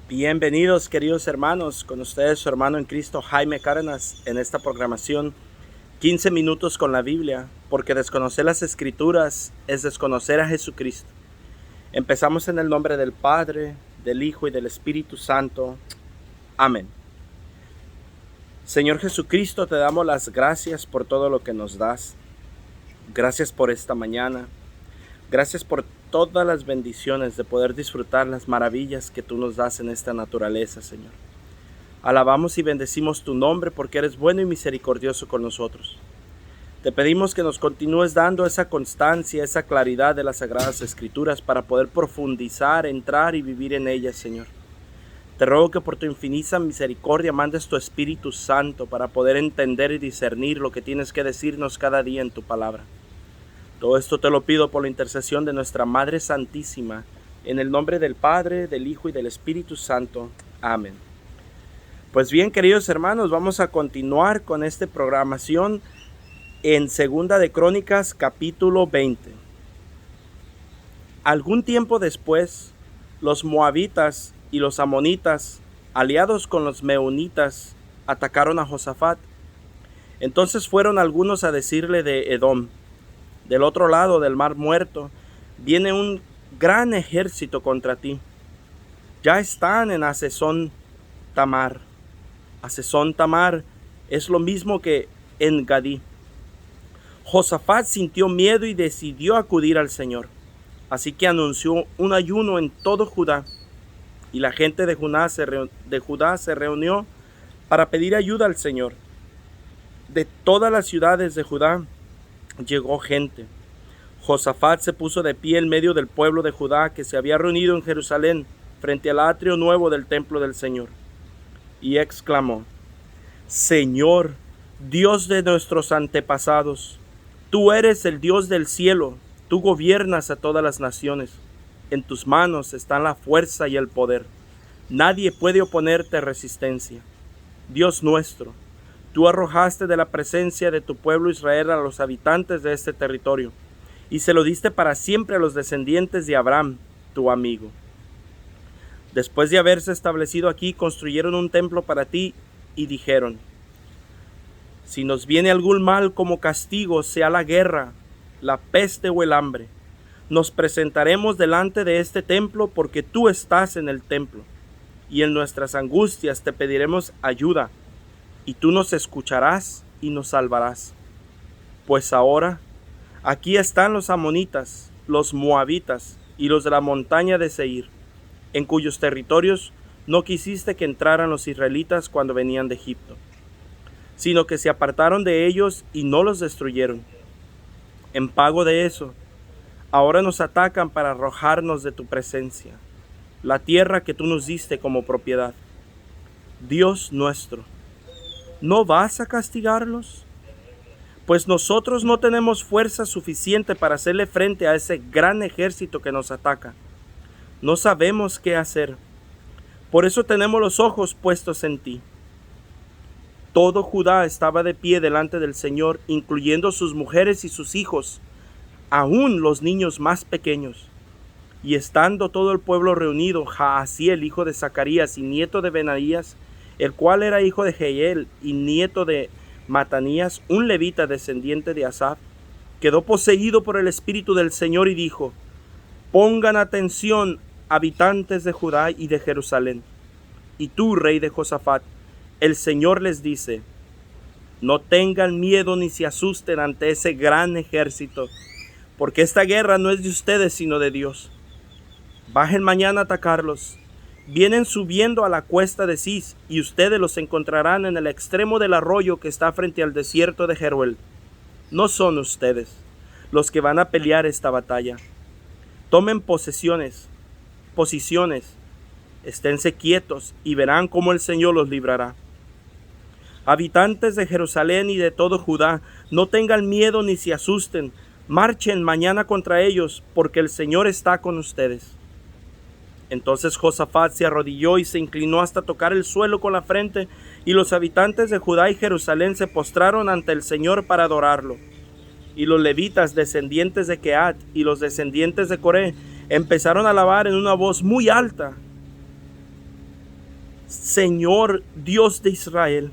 Bienvenidos, queridos hermanos, con ustedes su hermano en Cristo Jaime Cárdenas en esta programación 15 minutos con la Biblia, porque desconocer las Escrituras es desconocer a Jesucristo. Empezamos en el nombre del Padre, del Hijo y del Espíritu Santo. Amén. Señor Jesucristo, te damos las gracias por todo lo que nos das. Gracias por esta mañana. Gracias por todas las bendiciones de poder disfrutar las maravillas que tú nos das en esta naturaleza, Señor. Alabamos y bendecimos tu nombre porque eres bueno y misericordioso con nosotros. Te pedimos que nos continúes dando esa constancia, esa claridad de las Sagradas Escrituras para poder profundizar, entrar y vivir en ellas, Señor. Te ruego que por tu infinita misericordia mandes tu Espíritu Santo para poder entender y discernir lo que tienes que decirnos cada día en tu palabra. Todo esto te lo pido por la intercesión de nuestra Madre Santísima, en el nombre del Padre, del Hijo y del Espíritu Santo. Amén. Pues bien, queridos hermanos, vamos a continuar con esta programación en Segunda de Crónicas, capítulo 20. Algún tiempo después, los moabitas y los amonitas, aliados con los meunitas, atacaron a Josafat. Entonces fueron algunos a decirle de Edom: del otro lado del mar muerto viene un gran ejército contra ti. Ya están en Hazezón Tamar. Hazezón Tamar es lo mismo que En Gadí. Josafat sintió miedo y decidió acudir al Señor. Así que anunció un ayuno en todo Judá. Y la gente de Judá se reunió para pedir ayuda al Señor. De todas las ciudades de Judá llegó gente. Josafat se puso de pie en medio del pueblo de Judá que se había reunido en Jerusalén frente al atrio nuevo del templo del Señor, y exclamó: Señor, Dios de nuestros antepasados, tú eres el Dios del cielo, tú gobiernas a todas las naciones. En tus manos están la fuerza y el poder. Nadie puede oponerte resistencia. Dios nuestro, tú arrojaste de la presencia de tu pueblo Israel a los habitantes de este territorio, y se lo diste para siempre a los descendientes de Abraham, tu amigo. Después de haberse establecido aquí, construyeron un templo para ti y dijeron: si nos viene algún mal como castigo, sea la guerra, la peste o el hambre, nos presentaremos delante de este templo porque tú estás en el templo, y en nuestras angustias te pediremos ayuda, y tú nos escucharás y nos salvarás. Pues ahora, aquí están los amonitas, los moabitas y los de la montaña de Seir, en cuyos territorios no quisiste que entraran los israelitas cuando venían de Egipto, sino que se apartaron de ellos y no los destruyeron. En pago de eso, ahora nos atacan para arrojarnos de tu presencia, la tierra que tú nos diste como propiedad. Dios nuestro, ¿no vas a castigarlos? Pues nosotros no tenemos fuerza suficiente para hacerle frente a ese gran ejército que nos ataca. No sabemos qué hacer. Por eso tenemos los ojos puestos en ti. Todo Judá estaba de pie delante del Señor, incluyendo sus mujeres y sus hijos, aún los niños más pequeños. Y estando todo el pueblo reunido, Jaasiel, hijo de Zacarías y nieto de Benaías, el cual era hijo de Jehiel y nieto de Matanías, un levita descendiente de Asaf, quedó poseído por el Espíritu del Señor y dijo: pongan atención, habitantes de Judá y de Jerusalén, y tú, rey de Josafat, el Señor les dice: no tengan miedo ni se asusten ante ese gran ejército, porque esta guerra no es de ustedes sino de Dios. Bajen mañana a atacarlos. Vienen subiendo a la cuesta de Cis, y ustedes los encontrarán en el extremo del arroyo que está frente al desierto de Jeruel. No son ustedes los que van a pelear esta batalla. Tomen posiciones, esténse quietos y verán cómo el Señor los librará. Habitantes de Jerusalén y de todo Judá, no tengan miedo ni se asusten. Marchen mañana contra ellos, porque el Señor está con ustedes. Entonces Josafat se arrodilló y se inclinó hasta tocar el suelo con la frente, y los habitantes de Judá y Jerusalén se postraron ante el Señor para adorarlo. Y los levitas, descendientes de Kehat, y los descendientes de Coré, empezaron a alabar en una voz muy alta: Señor Dios de Israel.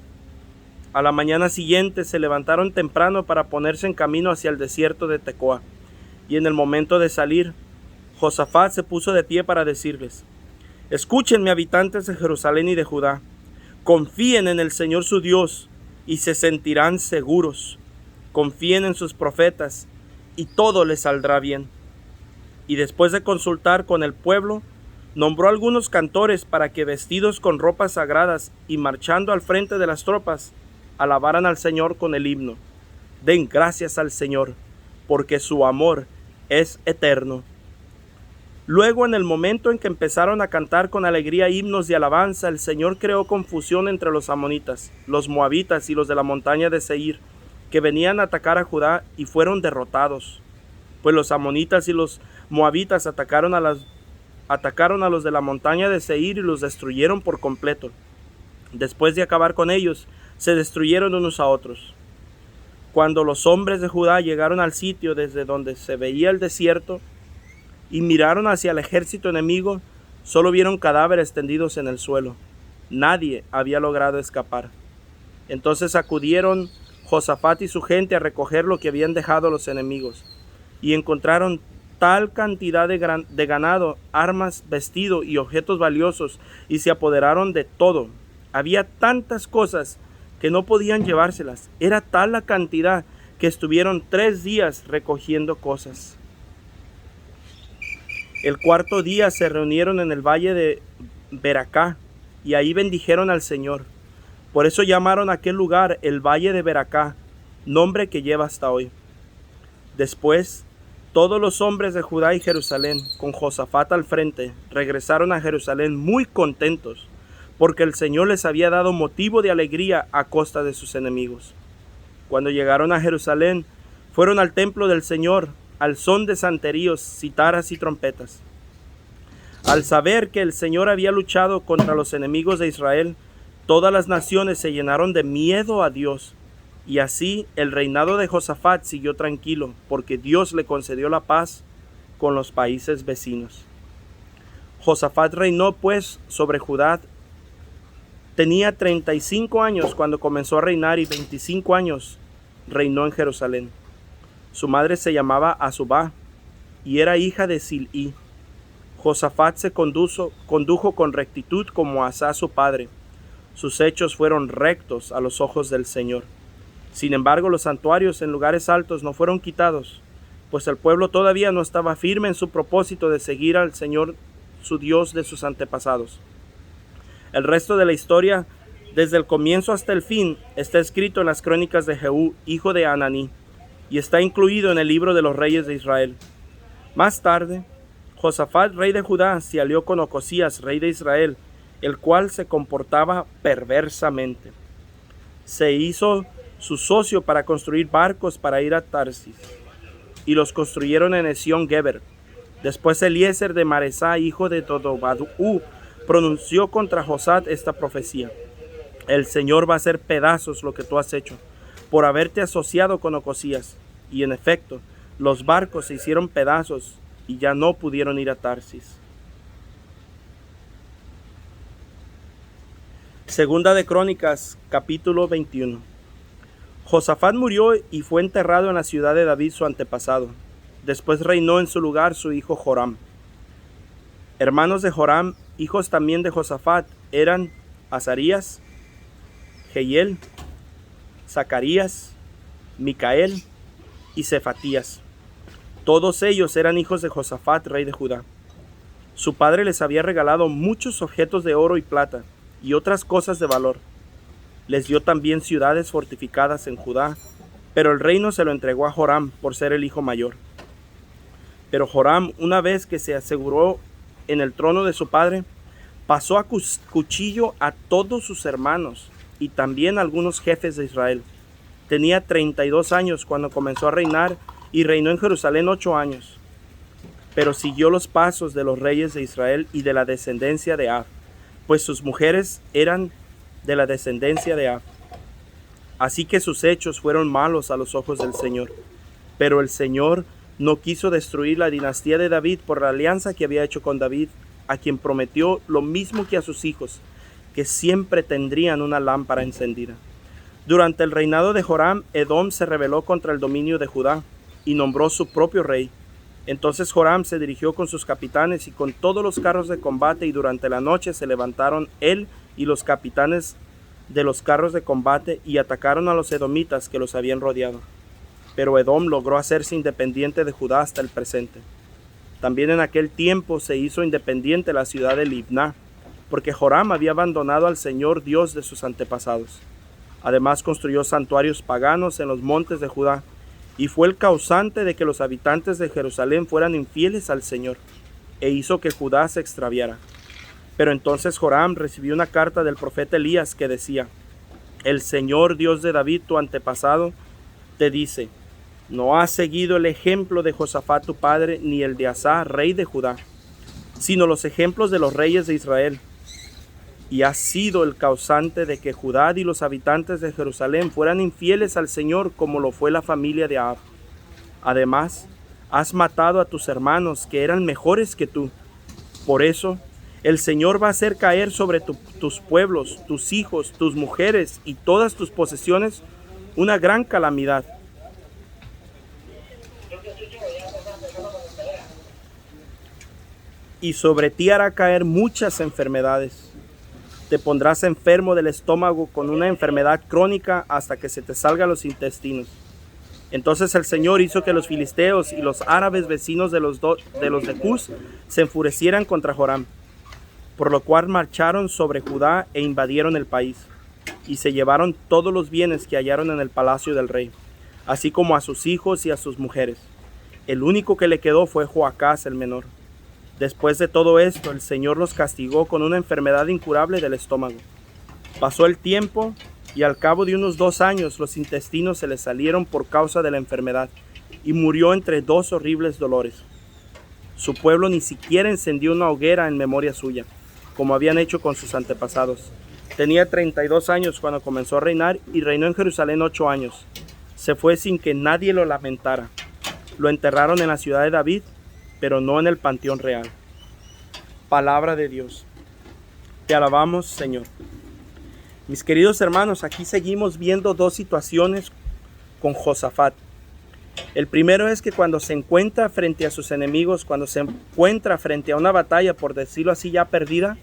A la mañana siguiente se levantaron temprano para ponerse en camino hacia el desierto de Tecoa. Y en el momento de salir, Josafat se puso de pie para decirles: Escúchenme, habitantes de Jerusalén y de Judá. Confíen en el Señor su Dios y se sentirán seguros. Confíen en sus profetas y todo les saldrá bien. Y después de consultar con el pueblo, nombró algunos cantores para que, vestidos con ropas sagradas y marchando al frente de las tropas, alabaran al Señor con el himno: Den gracias al Señor, porque su amor es eterno. Luego, en el momento en que empezaron a cantar con alegría himnos de alabanza, el Señor creó confusión entre los amonitas, los moabitas y los de la montaña de Seir, que venían a atacar a Judá, y fueron derrotados. Pues los amonitas y los moabitas atacaron a los de la montaña de Seir y los destruyeron por completo. Después de acabar con ellos, se destruyeron unos a otros. Cuando los hombres de Judá llegaron al sitio desde donde se veía el desierto y miraron hacia el ejército enemigo, solo vieron cadáveres tendidos en el suelo. Nadie había logrado escapar. Entonces acudieron Josafat y su gente a recoger lo que habían dejado los enemigos, y encontraron tal cantidad de ganado, armas, vestido y objetos valiosos, y se apoderaron de todo. Había tantas cosas que no podían llevárselas. Era tal la cantidad que estuvieron 3 días recogiendo cosas. El cuarto día se reunieron en el valle de Beracá, y ahí bendijeron al Señor. Por eso llamaron a aquel lugar el Valle de Beracá, nombre que lleva hasta hoy. Después, todos los hombres de Judá y Jerusalén, con Josafat al frente, regresaron a Jerusalén muy contentos, porque el Señor les había dado motivo de alegría a costa de sus enemigos. Cuando llegaron a Jerusalén, fueron al templo del Señor, al son de santeríos, citaras y trompetas. Al saber que el Señor había luchado contra los enemigos de Israel, todas las naciones se llenaron de miedo a Dios, y así el reinado de Josafat siguió tranquilo, porque Dios le concedió la paz con los países vecinos. Josafat reinó pues sobre Judá. Tenía 35 años cuando comenzó a reinar, y 25 años reinó en Jerusalén. Su madre se llamaba Azubá y era hija de Silí. Josafat se condujo con rectitud como Asa su padre. Sus hechos fueron rectos a los ojos del Señor. Sin embargo, los santuarios en lugares altos no fueron quitados, pues el pueblo todavía no estaba firme en su propósito de seguir al Señor, su Dios, de sus antepasados. El resto de la historia, desde el comienzo hasta el fin, está escrito en las crónicas de Jehú, hijo de Ananí, y está incluido en el libro de los reyes de Israel. Más tarde, Josafat, rey de Judá, se alió con Ocosías, rey de Israel, el cual se comportaba perversamente. Se hizo su socio para construir barcos para ir a Tarsis, y los construyeron en Esión-Geber. Después Eliezer de Maresá, hijo de Dodobadú, pronunció contra Josafat esta profecía: El Señor va a hacer pedazos lo que tú has hecho, por haberte asociado con Ocosías. Y en efecto, los barcos se hicieron pedazos y ya no pudieron ir a Tarsis. Segunda de Crónicas, capítulo 21. Josafat murió y fue enterrado en la ciudad de David, su antepasado. Después reinó en su lugar su hijo Joram. Hermanos de Joram, hijos también de Josafat, eran Azarías, Jehiel, Zacarías, Micael y Cefatías. Todos ellos eran hijos de Josafat, rey de Judá. Su padre les había regalado muchos objetos de oro y plata y otras cosas de valor. Les dio también ciudades fortificadas en Judá, pero el reino se lo entregó a Joram por ser el hijo mayor. Pero Joram, una vez que se aseguró en el trono de su padre, pasó a cuchillo a todos sus hermanos y también a algunos jefes de Israel. Tenía 32 años cuando comenzó a reinar y reinó en Jerusalén 8 años. Pero siguió los pasos de los reyes de Israel y de la descendencia de Ab, pues sus mujeres eran de la descendencia de Ab. Así que sus hechos fueron malos a los ojos del Señor. Pero el Señor no quiso destruir la dinastía de David por la alianza que había hecho con David, a quien prometió lo mismo que a sus hijos, que siempre tendrían una lámpara encendida. Durante el reinado de Joram, Edom se rebeló contra el dominio de Judá y nombró su propio rey. Entonces Joram se dirigió con sus capitanes y con todos los carros de combate, y durante la noche se levantaron él y los capitanes de los carros de combate y atacaron a los edomitas que los habían rodeado. Pero Edom logró hacerse independiente de Judá hasta el presente. También en aquel tiempo se hizo independiente la ciudad de Libná, porque Joram había abandonado al Señor Dios de sus antepasados. Además construyó santuarios paganos en los montes de Judá, y fue el causante de que los habitantes de Jerusalén fueran infieles al Señor, e hizo que Judá se extraviara. Pero entonces Joram recibió una carta del profeta Elías que decía: el Señor Dios de David, tu antepasado, te dice: no has seguido el ejemplo de Josafat tu padre, ni el de Asa, rey de Judá, sino los ejemplos de los reyes de Israel, y has sido el causante de que Judá y los habitantes de Jerusalén fueran infieles al Señor, como lo fue la familia de Ahab. Además, has matado a tus hermanos, que eran mejores que tú. Por eso, el Señor va a hacer caer sobre tus pueblos, tus hijos, tus mujeres y todas tus posesiones una gran calamidad. Y sobre ti hará caer muchas enfermedades. Te pondrás enfermo del estómago con una enfermedad crónica hasta que se te salgan los intestinos. Entonces el Señor hizo que los filisteos y los árabes vecinos de los de Cus se enfurecieran contra Joram, por lo cual marcharon sobre Judá e invadieron el país, y se llevaron todos los bienes que hallaron en el palacio del rey, así como a sus hijos y a sus mujeres. El único que le quedó fue Joacás el menor. Después de todo esto, el Señor los castigó con una enfermedad incurable del estómago. Pasó el tiempo, y al cabo de unos 2 años los intestinos se le salieron por causa de la enfermedad, y murió entre 2 horribles dolores. Su pueblo ni siquiera encendió una hoguera en memoria suya, como habían hecho con sus antepasados. Tenía 32 años cuando comenzó a reinar, y reinó en Jerusalén 8 años. Se fue sin que nadie lo lamentara. Lo enterraron en la ciudad de David, pero no en el panteón real. Palabra de Dios. Te alabamos, Señor. Mis queridos hermanos, aquí seguimos viendo 2 situaciones con Josafat. El primero es que cuando se encuentra frente a sus enemigos, cuando se encuentra frente a una batalla, por decirlo así, ya perdida,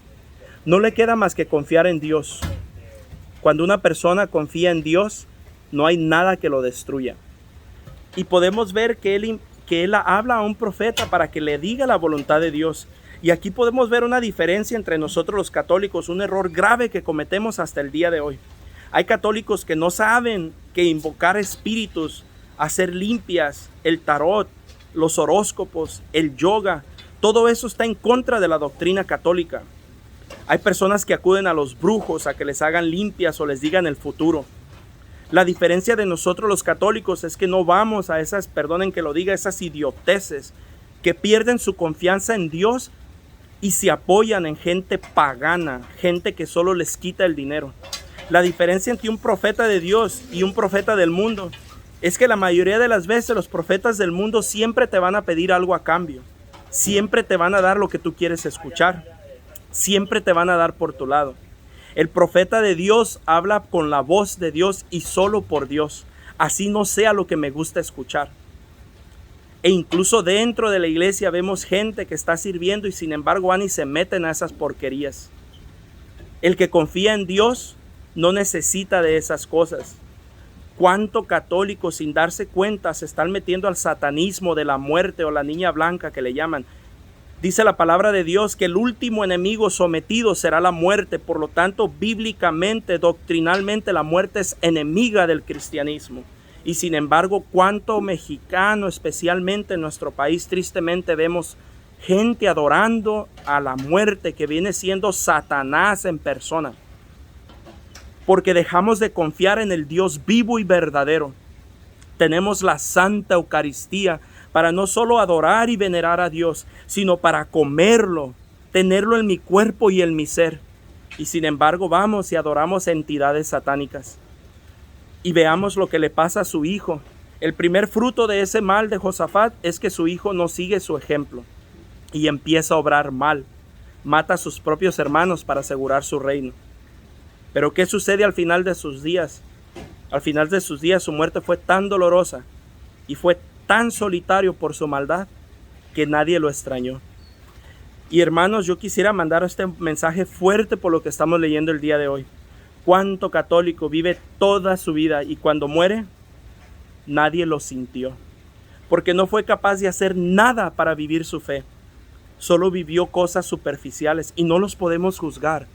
no le queda más que confiar en Dios. Cuando una persona confía en Dios, no hay nada que lo destruya. Y podemos ver que él habla a un profeta para que le diga la voluntad de Dios. Y aquí podemos ver una diferencia entre nosotros los católicos, un error grave que cometemos hasta el día de hoy. Hay católicos que no saben que invocar espíritus, hacer limpias, el tarot, los horóscopos, el yoga, todo eso está en contra de la doctrina católica. Hay personas que acuden a los brujos a que les hagan limpias o les digan el futuro. La diferencia de nosotros los católicos es que no vamos a esas, perdonen que lo diga, esas idioteces que pierden su confianza en Dios y se apoyan en gente pagana, gente que solo les quita el dinero. La diferencia entre un profeta de Dios y un profeta del mundo es que la mayoría de las veces los profetas del mundo siempre te van a pedir algo a cambio. Siempre te van a dar lo que tú quieres escuchar. Siempre te van a dar por tu lado. El profeta de Dios habla con la voz de Dios y solo por Dios, así no sea lo que me gusta escuchar. E incluso dentro de la iglesia vemos gente que está sirviendo y sin embargo van y se meten a esas porquerías. El que confía en Dios no necesita de esas cosas. ¿Cuánto católico sin darse cuenta se están metiendo al satanismo de la muerte o la niña blanca que le llaman? Dice la palabra de Dios que el último enemigo sometido será la muerte. Por lo tanto, bíblicamente, doctrinalmente, la muerte es enemiga del cristianismo. Y sin embargo, cuánto mexicano, especialmente en nuestro país, tristemente vemos gente adorando a la muerte, que viene siendo Satanás en persona. Porque dejamos de confiar en el Dios vivo y verdadero. Tenemos la Santa Eucaristía para no solo adorar y venerar a Dios, sino para comerlo, tenerlo en mi cuerpo y en mi ser. Y sin embargo vamos y adoramos entidades satánicas. Y veamos lo que le pasa a su hijo. El primer fruto de ese mal de Josafat es que su hijo no sigue su ejemplo y empieza a obrar mal. Mata a sus propios hermanos para asegurar su reino. Pero ¿qué sucede al final de sus días? Al final de sus días su muerte fue tan dolorosa y fue tan solitario por su maldad que nadie lo extrañó. Y hermanos, yo quisiera mandar este mensaje fuerte por lo que estamos leyendo el día de hoy. Cuánto católico vive toda su vida y cuando muere, nadie lo sintió. Porque no fue capaz de hacer nada para vivir su fe. Solo vivió cosas superficiales y no los podemos juzgar.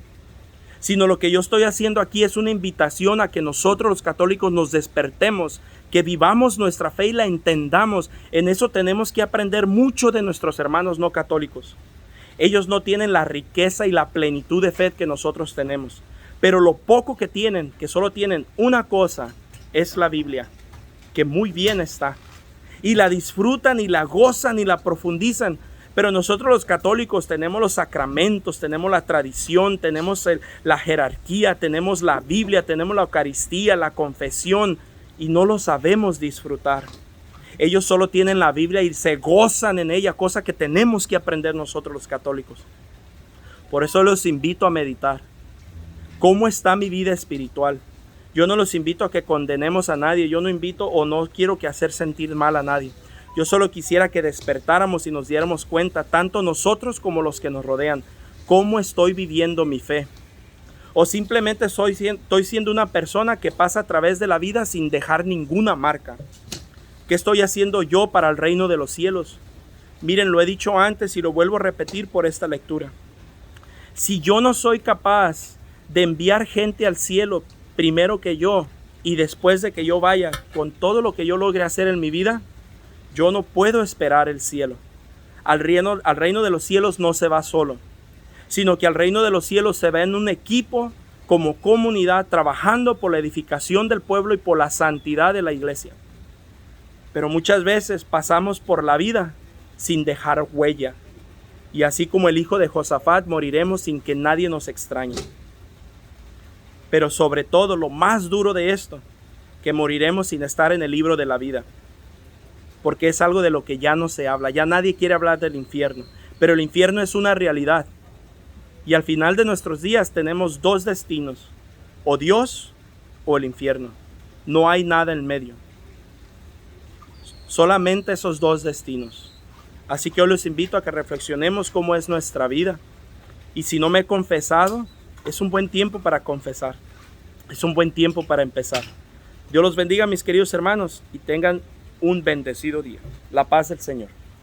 Sino lo que yo estoy haciendo aquí es una invitación a que nosotros los católicos nos despertemos, que vivamos nuestra fe y la entendamos. En eso tenemos que aprender mucho de nuestros hermanos no católicos. Ellos no tienen la riqueza y la plenitud de fe que nosotros tenemos. Pero lo poco que tienen, que solo tienen una cosa, es la Biblia, que muy bien está. Y la disfrutan y la gozan y la profundizan. Pero nosotros los católicos tenemos los sacramentos, tenemos la tradición, tenemos la jerarquía, tenemos la Biblia, tenemos la Eucaristía, la confesión y no lo sabemos disfrutar. Ellos solo tienen la Biblia y se gozan en ella, cosa que tenemos que aprender nosotros los católicos. Por eso los invito a meditar. ¿Cómo está mi vida espiritual? Yo no los invito a que condenemos a nadie, yo no invito o no quiero que hacer sentir mal a nadie. Yo solo quisiera que despertáramos y nos diéramos cuenta, tanto nosotros como los que nos rodean, cómo estoy viviendo mi fe. O simplemente estoy siendo una persona que pasa a través de la vida sin dejar ninguna marca. ¿Qué estoy haciendo yo para el reino de los cielos? Miren, lo he dicho antes y lo vuelvo a repetir por esta lectura. Si yo no soy capaz de enviar gente al cielo primero que yo y después de que yo vaya con todo lo que yo logre hacer en mi vida, yo no puedo esperar el cielo. Al reino de los cielos no se va solo, sino que al reino de los cielos se va en un equipo, como comunidad, trabajando por la edificación del pueblo y por la santidad de la iglesia. Pero muchas veces pasamos por la vida sin dejar huella. Y así como el hijo de Josafat, moriremos sin que nadie nos extrañe. Pero sobre todo, lo más duro de esto, que moriremos sin estar en el libro de la vida. Porque es algo de lo que ya no se habla. Ya nadie quiere hablar del infierno. Pero el infierno es una realidad. Y al final de nuestros días tenemos dos destinos. O Dios o el infierno. No hay nada en medio. Solamente esos dos destinos. Así que yo les invito a que reflexionemos cómo es nuestra vida. Y si no me he confesado, es un buen tiempo para confesar. Es un buen tiempo para empezar. Dios los bendiga, mis queridos hermanos, y tengan un bendecido día. La paz del Señor.